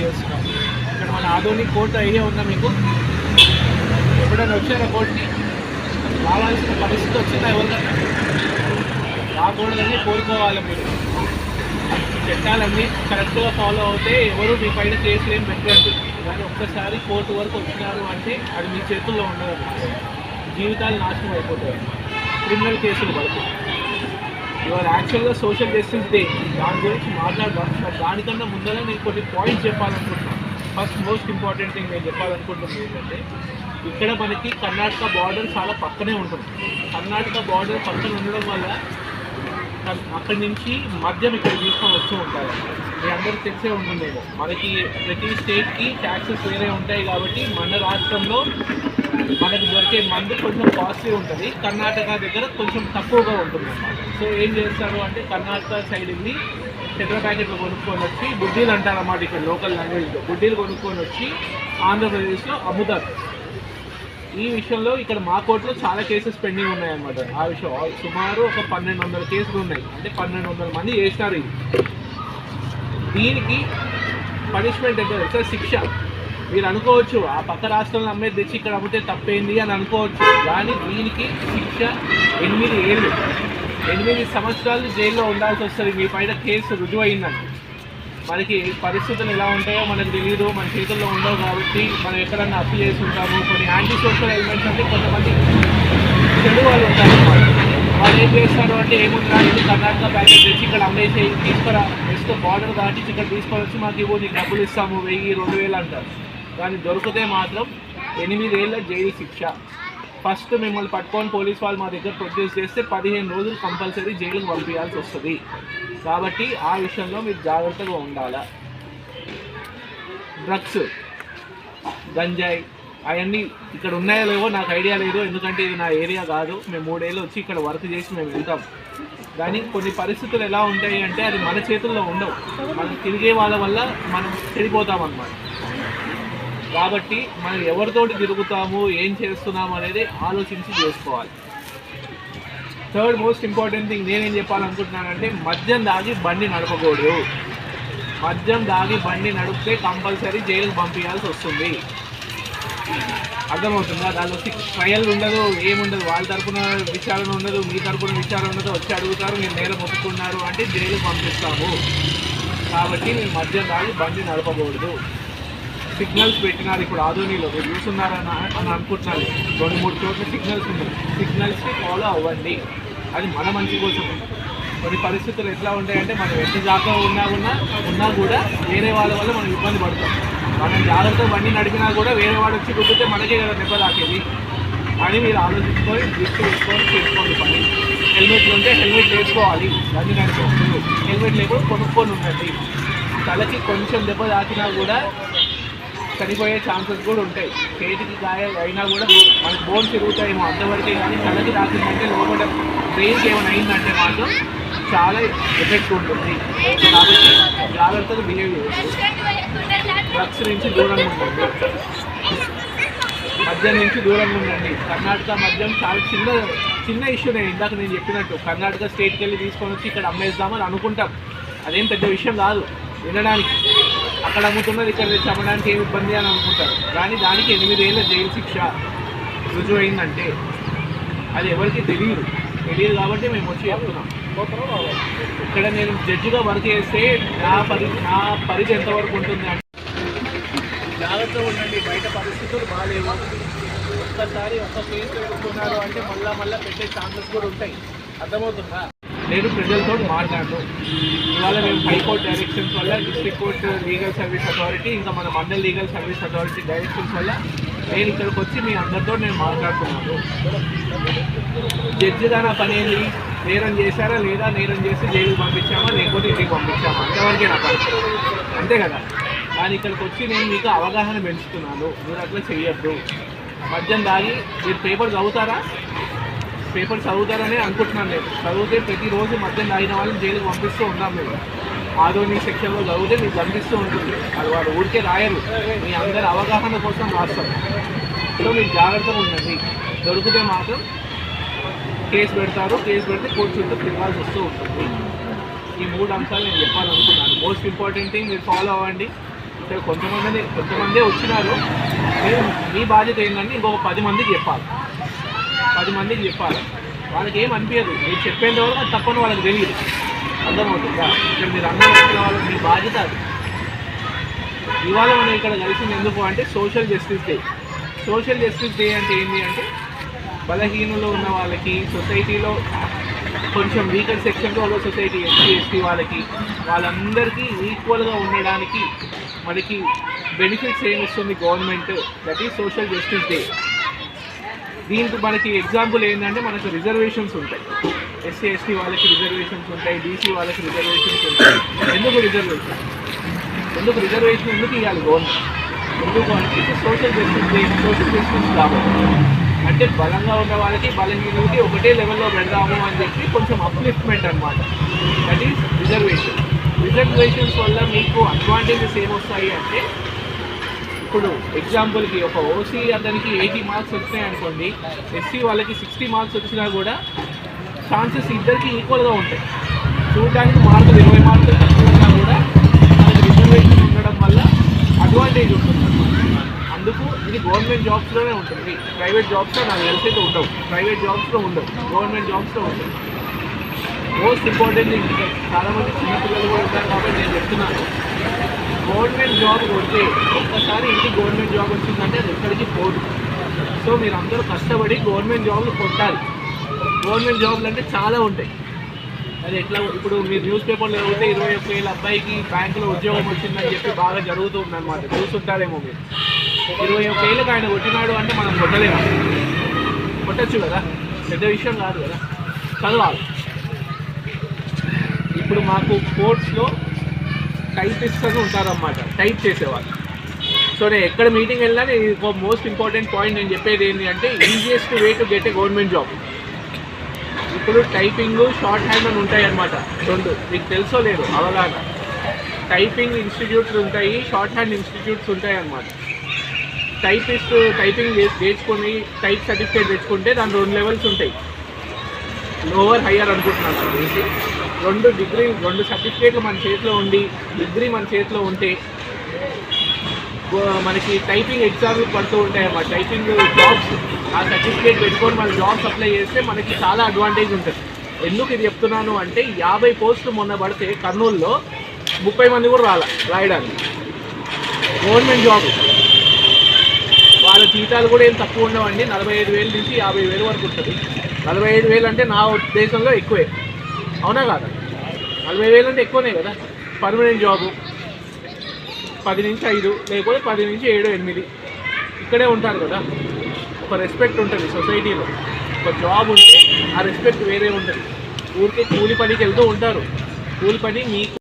చేస్తున్నాం. ఇక్కడ మన ఆదోని కోర్టు ఐడియా ఉందా మీకు? ఎప్పుడైనా వచ్చారా కోర్టుని? రావాల్సిన పరిస్థితి వచ్చిందా ఎవరికన్నా? రాకూడదని కోరుకోవాలి. మీరు చట్టాలన్నీ కరెక్ట్గా ఫాలో అవుతే ఎవరు మీ పైన కేసులు ఏం పెట్టారు. కానీ ఒక్కసారి కోర్టు వరకు వచ్చినారు అంటే అది మీ చేతుల్లో ఉండదు. జీవితాలు నాశనం అయిపోతాయి, క్రిమినల్ కేసులు పడుతుంది. ఇవాళ యాక్చువల్గా సోషల్ జస్టిస్ డే, దాని గురించి మాట్లాడదాం. దానికన్నా ముందర నేను కొన్ని పాయింట్స్ చెప్పాలనుకుంటున్నాను. ఫస్ట్ మోస్ట్ ఇంపార్టెంట్ థింగ్ నేను చెప్పాలనుకుంటున్నాను ఏంటంటే, ఇక్కడ మనకి కర్ణాటక బార్డర్ చాలా పక్కనే ఉంటుంది. కర్ణాటక బార్డర్ పక్కన ఉండడం వల్ల అక్కడి నుంచి మద్యం ఇక్కడ తీసుకొని వస్తూ ఉంటారు. మీ అందరికీ తెలిసే ఉంటుందేమో, మనకి ప్రతి స్టేట్కి ట్యాక్సెస్ వేరే ఉంటాయి. కాబట్టి మన రాష్ట్రంలో మనకు దొరికే మందు కొంచెం కాస్ట్లీ ఉంటుంది, కర్ణాటక దగ్గర కొంచెం తక్కువగా ఉంటుంది అన్నమాట. సో ఏం చేస్తారు అంటే, కర్ణాటక సైడ్ వెళ్ళి చక్కెర ప్యాకెట్లు కొనుక్కొని వచ్చి, బుడ్డీలు అంటారన్నమాట ఇక్కడ లోకల్ లాంగ్వేజ్లో, బుడ్డీలు కొనుక్కొని వచ్చి ఆంధ్రప్రదేశ్లో అమ్ముతారు. ఈ విషయంలో ఇక్కడ మా కోర్టులో చాలా కేసెస్ పెండింగ్ ఉన్నాయన్నమాట. ఆ విషయం సుమారు ఒక 1200 కేసులు ఉన్నాయి. అంటే 1200 మంది చేసినారు. దీనికి పనిష్మెంట్ ఎంత తెలుసా? శిక్ష. మీరు అనుకోవచ్చు ఆ పక్క రాష్ట్రంలో అమ్మేది తెచ్చి ఇక్కడ అమ్మితే తప్పేంది అని అనుకోవచ్చు. కానీ దీనికి శిక్ష 8 ఏళ్ళు, 8 సంవత్సరాలు జైల్లో ఉండాల్సి వస్తుంది మీ పైన కేసు రుజువు అయిందండి. మనకి పరిస్థితులు ఎలా ఉంటాయో మనకు తెలియదు, మన చేతుల్లో ఉండవు. కాబట్టి మనం ఎక్కడన్నా అప్పు చేసి ఉంటాము. కొన్ని యాంటీ సోషల్ ఎలిమెంట్స్ అంటే కొంతమంది చెడు వాళ్ళు ఉంటారు. వాళ్ళు ఏం చేస్తారు అంటే, ఏముందా ఇది కర్ణాటక ప్యాకెట్ తెచ్చి ఇక్కడ అమ్మేసి తీసుకురా, నెక్స్ట్ బార్డర్ దాటి ఇక్కడ తీసుకొని వచ్చి మాకు ఇవ్వు, నీకు డబ్బులు ఇస్తాము 1000, 2000 అంటారు. కానీ దొరికితే మాత్రం 8 ఏళ్ళ జైలు శిక్ష. ఫస్ట్ మిమ్మల్ని పట్టుకొని పోలీస్ వాళ్ళు మా దగ్గర ప్రొడ్యూస్ చేస్తే 15 రోజులు కంపల్సరీ జైలుకు పంపించాల్సి వస్తుంది. కాబట్టి ఆ విషయంలో మీరు జాగ్రత్తగా ఉండాలా. డ్రగ్స్, గంజాయి అవన్నీ ఇక్కడ ఉన్నాయో లేవో నాకు ఐడియా లేదు, ఎందుకంటే ఇది నా ఏరియా కాదు. మేము 3 ఏళ్ళు వచ్చి ఇక్కడ వర్క్ చేసి మేము వెళ్తాం. కానీ కొన్ని పరిస్థితులు ఎలా ఉంటాయి అంటే, అది మన చేతుల్లో ఉండవు. మనం తిరిగే వాళ్ళ వల్ల మనం చెడిపోతాం అన్నమాట. కాబట్టి మనం ఎవరితోటి తిరుగుతాము, ఏం చేస్తున్నాము అనేది ఆలోచించి చేసుకోవాలి. థర్డ్ మోస్ట్ ఇంపార్టెంట్ థింగ్ నేనేం చెప్పాలనుకుంటున్నానంటే, మద్యం దాగి బండి నడపకూడదు. మద్యం దాగి బండి నడిపితే కంపల్సరీ జైలుకు పంపించాల్సి వస్తుంది. అర్థమవుతుందా? దానిలో ట్రయల్ ఉండదు, ఏముండదు. వాళ్ళ తరఫున విచారణ ఉండదు, మీ తరఫున విచారణ ఉండదు. వచ్చి అడుగుతారు, మీరు నేరం ఒప్పుకున్నారు అంటే జైలుకు పంపిస్తాము. కాబట్టి మీరు మద్యం దాగి బండి నడపకూడదు. సిగ్నల్స్ పెట్టినారు ఇప్పుడు ఆదోనిలో, మీరు చూస్తున్నారని అనుకుంటున్నారు. 2-3 చోట్ల సిగ్నల్స్ ఉన్నాయి. సిగ్నల్స్ని ఫాలో అవ్వండి, అది మన మంచి కోసం. కొన్ని పరిస్థితులు ఎట్లా ఉంటాయంటే, మనం ఎంత జాగ్రత్తగా ఉన్నా కూడా వేరే వాళ్ళ వల్ల మనం ఇబ్బంది పడతాం. మనం జాగ్రత్తగా బండి నడిపినా కూడా వేరే వాడు వచ్చి గుద్దితే మనకే కదా దెబ్బ తాకేది అని మీరు ఆలోచించుకొని దృష్టి పెట్టుకొని చేసుకోండి పని. హెల్మెట్లు ఉంటే హెల్మెట్ వేసుకోవాలి బండి నడిపేప్పుడు. హెల్మెట్ లేకుండా కొనుక్కొని ఉండండి. తలకి కొంచెం దెబ్బ తాకినా కూడా చనిపోయే ఛాన్సెస్ కూడా ఉంటాయి. చేతికి గాయాలు అయినా కూడా మనకు బోన్స్ తిరుగుతాయేమో అంతవరకే. కానీ తలకి తాకిందంటే లోపల బ్రెయిన్కి ఏమైనా అయిందంటే మాత్రం చాలా ఎఫెక్ట్ ఉంటుంది. కాబట్టి జాగ్రత్తగా బిహేవ్ చేయండి. డ్రగ్స్ నుంచి దూరంగా ఉండండి, మద్యం నుంచి దూరంగా ఉండండి. కర్ణాటక మద్యం చాలా చిన్న ఇష్యూనే. ఇందాక నేను చెప్పినట్టు కర్ణాటక స్టేట్కి వెళ్ళి తీసుకొని వచ్చి ఇక్కడ అమ్మేద్దామని అనుకుంటాం. అదేం పెద్ద విషయం కాదు వినడానికి. అక్కడ అమ్ముతున్నది ఇక్కడ తెచ్చి అమ్మడానికి ఏమి ఇబ్బంది అని అనుకుంటారు. కానీ దానికి 8 ఏళ్ళ జైలు శిక్ష రుజువు అయిందంటే అది ఎవరికి తెలియదు కాబట్టి మేము వచ్చి చెప్తున్నాం. ఇక్కడ నేను జడ్జిగా వర్క్ చేస్తే నా పరిధి ఎంతవరకు ఉంటుంది అంటే, జాగ్రత్తగా ఉండండి. బయట పరిస్థితులు బాగాలేవు. ఒక్కసారి ఒక్క కేసు పెట్టుకున్నారు అంటే మళ్ళా పెట్టే ఛాన్సెస్ కూడా ఉంటాయి. అర్థమవుతుందా? నేను ప్రజలతో మాట్లాడను. ఇవాళ మేము హైకోర్టు డైరెక్షన్స్ వల్ల, district court legal service authority, ఇంకా మన mandal legal service authority directions వల్ల నేను ఇక్కడికి వచ్చి మీ అందరితో నేను మాట్లాడుతున్నాను. జడ్జిగా నా పని ఏంటి? నేరం చేశారా లేదా, నేరం చేసి జైలుకి పంపించామా లేకపోతే ఇంటికి పంపించామా, అంతవరకే నా పని, అంతే కదా. కానీ ఇక్కడికి వచ్చి నేను మీకు అవగాహన పెంచుతున్నాను. మీరు అట్లా చెయ్యొద్దు. మద్యం దాగి మీరు పేపర్ చదువుతారా? పేపర్ చదువుతారని అనుకుంటున్నాను నేను. చదివితే ప్రతిరోజు మద్యం తాగిన వాళ్ళని జైలుకి పంపిస్తూ ఉన్నాం మేము. ఆదోని సెక్షన్లో చదివితే మీకు కనిపిస్తూ ఉంటుంది. అది వాళ్ళు ఊరికే రాయరు, మీ అందరి అవగాహన కోసం రాస్తారు. సో మీరు జాగ్రత్తగా ఉండండి. దొరికితే మాత్రం కేసు పెడతారు. కేసు పెడితే కోర్టు చుట్టూ తిరగాల్సి వస్తూ ఉంటుంది. ఈ 3 అంశాలు నేను చెప్పాలనుకున్నాను. మోస్ట్ ఇంపార్టెంట్ థింగ్ మీరు ఫాలో అవ్వండి. ఇక్కడ కొంతమందే వచ్చినారు. మీరు మీ బాధ్యత ఏంటంటే ఇంకొక 10 మందికి చెప్పాలి. 10 మందికి చెప్పాలి. వాళ్ళకి ఏం అనిపించదు, మీరు చెప్పేంత వరకు అది తప్పని వాళ్ళకి తెలియదు. అర్థమవుతుందా? ఇక్కడ మీరు అందరూ వచ్చిన వాళ్ళకి మీ బాధ్యత అది. ఇవాళ మనం ఇక్కడ కలిసింది ఎందుకు అంటే social justice day. Social justice day అంటే ఏంటి అంటే బలహీనులు ఉన్న వాళ్ళకి, సొసైటీలో కొంచెం వీకర్ సెక్షన్లో ఒక సొసైటీ ఎస్సీ వాళ్ళందరికీ ఈక్వల్గా ఉండడానికి మనకి బెనిఫిట్స్ ఏమిస్తుంది government, that is social justice day. దీనికి మనకి ఎగ్జాంపుల్ ఏంటంటే మనకు రిజర్వేషన్స్ ఉంటాయి. ఎస్సీ ఎస్టీ వాళ్ళకి రిజర్వేషన్స్ ఉంటాయి, బీసీ వాళ్ళకి రిజర్వేషన్స్ ఉంటాయి. ఎందుకు రిజర్వేషన్ ఎందుకు ఇవ్వాలి గవర్నమెంట్? ఎందుకు అంటే సోషల్ జస్టిస్ కాబట్టి. అంటే బలంగా ఉన్న వాళ్ళకి బలహీనులకి ఒకటే లెవెల్లో పెడదాము అని చెప్పి కొంచెం అప్లిఫ్ట్మెంట్ అనమాట. దట్ ఈస్ రిజర్వేషన్స్ వల్ల మీకు అడ్వాంటేజెస్ ఏమొస్తాయి అంటే, ఇప్పుడు ఎగ్జాంపుల్కి ఒక ఓసీ అతనికి 80 మార్క్స్ వచ్చినాయి అనుకోండి, ఎస్సీ వాళ్ళకి 60 మార్క్స్ వచ్చినా కూడా ఛాన్సెస్ ఇద్దరికి ఈక్వల్గా ఉంటాయి. చూడడానికి మార్కులు 20 మార్కులు తక్కువ ఉన్నా కూడా మనకి రిజర్వేషన్ ఉండడం వల్ల అడ్వాంటేజ్ ఉంటుంది అన్నమాట. అందుకు ఇది గవర్నమెంట్ జాబ్స్లోనే ఉంటుంది. ప్రైవేట్ జాబ్స్లో నాకు తెలిసైతే ఉండవు, గవర్నమెంట్ జాబ్స్లో ఉంటుంది. మోస్ట్ ఇంపార్టెంట్ ఇంకా చాలామంది చిన్నపిల్లలు కూడా ఉంటారు కాబట్టి నేను చెప్తున్నాను, గవర్నమెంట్ జాబ్ కొడితే ఒక్కసారి ఇంటికి గవర్నమెంట్ జాబ్ వచ్చిందంటే అది ఎక్కడికి పోదు. సో మీరు అందరూ కష్టపడి గవర్నమెంట్ జాబ్లు కొట్టాలి. గవర్నమెంట్ జాబ్లు అంటే చాలా ఉంటాయి. అది ఎట్లా, ఇప్పుడు మీరు న్యూస్ పేపర్లో చదివితే 21,000 అబ్బాయికి బ్యాంకులో ఉద్యోగం వచ్చిందని చెప్పి బాగా జరుగుతుంది అనమాట. చూస్తుంటారేమో మీరు. 21,000కి ఆయన కొట్టినాడు అంటే మనం కొట్టలేము. కొట్టచ్చు కదా, పెద్ద విషయం కాదు కదా, చదవాలి. ఇప్పుడు మాకు కోర్ట్స్లో టైపిస్ట్ అని ఉంటారన్నమాట, టైప్ చేసేవాళ్ళు. సో నేను ఎక్కడ మీటింగ్ వెళ్ళినా నేను మోస్ట్ ఇంపార్టెంట్ పాయింట్ నేను చెప్పేది ఏంటి అంటే easiest way to get a government job. ఇప్పుడు టైపింగ్, షార్ట్ హ్యాండ్ అని ఉంటాయి అన్నమాట రెండు. మీకు తెలుసో లేదు అవగాహన. టైపింగ్ ఇన్స్టిట్యూట్స్ ఉంటాయి, షార్ట్ హ్యాండ్ ఇన్స్టిట్యూట్స్ ఉంటాయి అన్నమాట. టైపిస్ట్ టైపింగ్ నేర్చుకొని టైప్ సర్టిఫికేట్ తెచ్చుకుంటే దాని 2 లెవెల్స్ ఉంటాయి, లోవర్ హయ్యర్ అనుకుంటున్నాను తెలిసి. 2 సర్టిఫికేట్లు మన చేతిలో ఉండి, డిగ్రీ మన చేతిలో ఉంటే మనకి టైపింగ్ ఎగ్జామ్లు పడుతూ ఉంటాయి అన్నమాట. టైపింగ్ జాబ్స్ ఆ సర్టిఫికేట్ పెట్టుకొని మన జాబ్స్ అప్లై చేస్తే మనకి చాలా అడ్వాంటేజ్ ఉంటుంది. ఎందుకు ఇది చెప్తున్నాను అంటే 50 పోస్టులు మొన్న పడితే కర్నూలులో 30 మంది కూడా రాయడానికి. గవర్నమెంట్ జాబ్ వాళ్ళ జీతాలు కూడా ఏం తక్కువ ఉండవండి. 45,000 నుంచి 50,000 వరకు ఉంటుంది. 45,000 అంటే నా దేశంలో ఎక్కువే, అవునా కాదా? 40,000 అంటే ఎక్కువనే కదా. పర్మనెంట్ జాబు 10 నుంచి 5 లేకపోతే 10 నుంచి 7, 8 ఇక్కడే ఉంటారు కదా. ఒక రెస్పెక్ట్ ఉంటుంది సొసైటీలో. ఒక జాబ్ ఉంటే ఆ రెస్పెక్ట్ వేరే ఉంటుంది. ఊరికే కూలి పనికి వెళ్తూ ఉంటారు. కూలి పని మీకు